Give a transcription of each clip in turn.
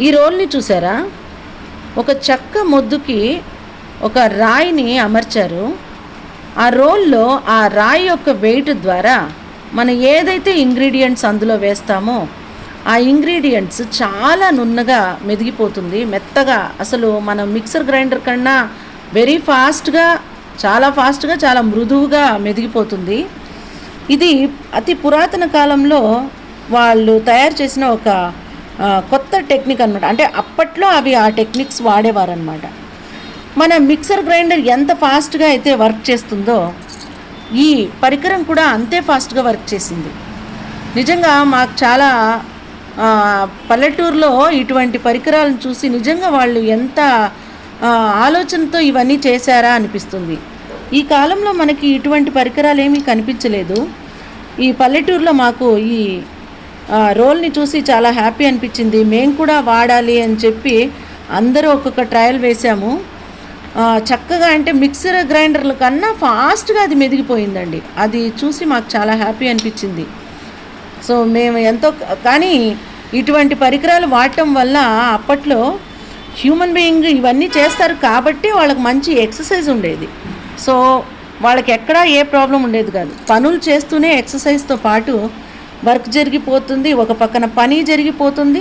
ఈ రోల్ని చూసారా? ఒక చెక్క మొద్దుకి ఒక రాయిని అమర్చారు. ఆ రోల్లో ఆ రాయి యొక్క వెయిట్ ద్వారా మనం ఏదైతే ఇంగ్రీడియంట్స్ అందులో వేస్తామో ఆ ఇంగ్రీడియంట్స్ చాలా నున్నగా మెదిగిపోతుంది, మెత్తగా. అసలు మనం మిక్సర్ గ్రైండర్ కన్నా వెరీ ఫాస్ట్గా, చాలా మృదువుగా మెదిగిపోతుంది. ఇది అతి పురాతన కాలంలో వాళ్ళు తయారు చేసిన ఒక కొత్త టెక్నిక్ అనమాట. అంటే అప్పట్లో అవి ఆ టెక్నిక్స్ వాడేవారనమాట. మన మిక్సర్ గ్రైండర్ ఎంత ఫాస్ట్గా అయితే వర్క్ చేస్తుందో ఈ పరికరం కూడా అంతే ఫాస్ట్గా వర్క్ చేసింది. నిజంగా మాకు చాలా పల్లెటూరులో ఇటువంటి పరికరాలను చూసి నిజంగా వాళ్ళు ఎంత ఆలోచనతో ఇవన్నీ చేశారా అనిపిస్తుంది. ఈ కాలంలో మనకి ఇటువంటి పరికరాలు ఏమీ కనిపించలేదు. ఈ పల్లెటూరులో మాకు ఈ రోల్ని చూసి చాలా హ్యాపీ అనిపించింది. మేము కూడా వాడాలి అని చెప్పి అందరూ ఒక్కొక్క ట్రయల్ వేసాము. చక్కగా, అంటే మిక్సర్ గ్రైండర్ల కన్నా ఫాస్ట్గా అది మెదిగిపోయిందండి. అది చూసి మాకు చాలా హ్యాపీ అనిపించింది. సో మేము ఎంతో, కానీ ఇటువంటి పరికరాలు వాడటం వల్ల అప్పట్లో హ్యూమన్ బీయింగ్ ఇవన్నీ చేస్తారు కాబట్టి వాళ్ళకి మంచి ఎక్సర్సైజ్ ఉండేది. సో వాళ్ళకి ఎక్కడా ఏ ప్రాబ్లం ఉండేది కాదు. పనులు చేస్తూనే ఎక్సర్సైజ్తో పాటు వర్క్ జరిగిపోతుంది, ఒక పక్కన పని జరిగిపోతుంది,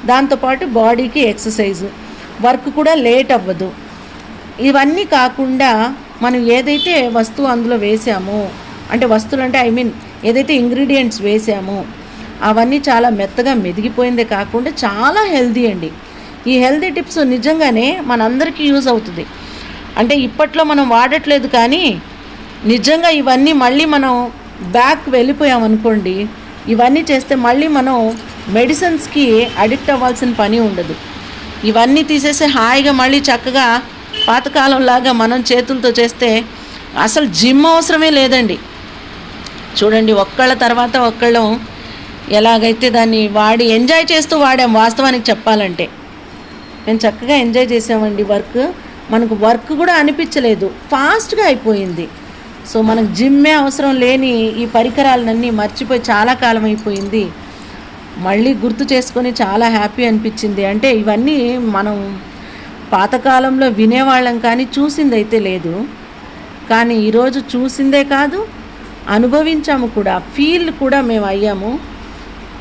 దాంతోపాటు బాడీకి ఎక్సర్సైజ్, వర్క్ కూడా లేట్ అవ్వదు. ఇవన్నీ కాకుండా మనం ఏదైతే వస్తువు అందులో వేసామో, అంటే వస్తువులు అంటే ఏదైతే ఇంగ్రీడియంట్స్ వేసామో అవన్నీ చాలా మెత్తగా మెదిగిపోయిందే కాకుండా చాలా హెల్దీ అండి. ఈ హెల్దీ టిప్స్ నిజంగానే మనందరికీ యూజ్ అవుతుంది. అంటే ఇప్పట్లో మనం వాడట్లేదు, కానీ నిజంగా ఇవన్నీ మళ్ళీ మనం బ్యాక్ వెళ్ళిపోయామనుకోండి, ఇవన్నీ చేస్తే మళ్ళీ మనం మెడిసిన్స్కి అడిక్ట్ అవ్వాల్సిన పని ఉండదు. ఇవన్నీ తీసేసి హాయిగా మళ్ళీ చక్కగా పాతకాలంలాగా మనం చేతులతో చేస్తే అసలు జిమ్ అవసరమే లేదండి. చూడండి, ఒక్కళ్ళ తర్వాత ఒక్కళ్ళం ఎలాగైతే దాన్ని వాడి ఎంజాయ్ చేస్తూ వాడాం. వాస్తవానికి చెప్పాలంటే మేము చక్కగా ఎంజాయ్ చేసామండి. మనకు వర్క్ కూడా అనిపించలేదు, ఫాస్ట్గా అయిపోయింది. సో మనకు జిమ్మే అవసరం లేని ఈ పరికరాలన్నీ మర్చిపోయి చాలా కాలం అయిపోయింది. మళ్ళీ గుర్తు చేసుకొని చాలా హ్యాపీ అనిపించింది. అంటే ఇవన్నీ మనం పాతకాలంలో వినేవాళ్ళం, కానీ చూసింది అయితే లేదు. కానీ ఈరోజు చూసిందే కాదు, అనుభవించాము కూడా, ఫీల్ కూడా మేము అయ్యాము.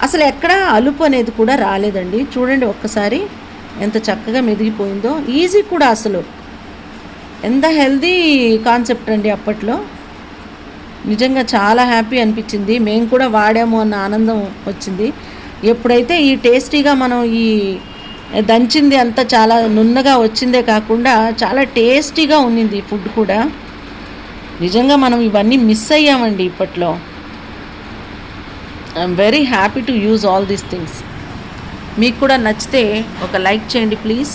అసలు ఎక్కడా అలుపు అనేది కూడా రాలేదండి. చూడండి ఒక్కసారి ఎంత చక్కగా మెదిగిపోయిందో. ఈజీ కూడా, అసలు ఎంత హెల్దీ కాన్సెప్ట్ అండి అప్పట్లో. నిజంగా చాలా హ్యాపీ అనిపించింది. మేము కూడా వాడాము అన్న ఆనందం వచ్చింది. ఎప్పుడైతే ఈ టేస్టీగా మనం ఈ దంచింది అంతా చాలా నున్నగా వచ్చిందే కాకుండా చాలా టేస్టీగా ఉన్నింది ఫుడ్ కూడా. నిజంగా మనం ఇవన్నీ మిస్ అయ్యామండి ఇప్పట్లో. I'm very happy to use all these things. మీకు కూడా నచ్చితే ఒక లైక్ చేయండి ప్లీజ్.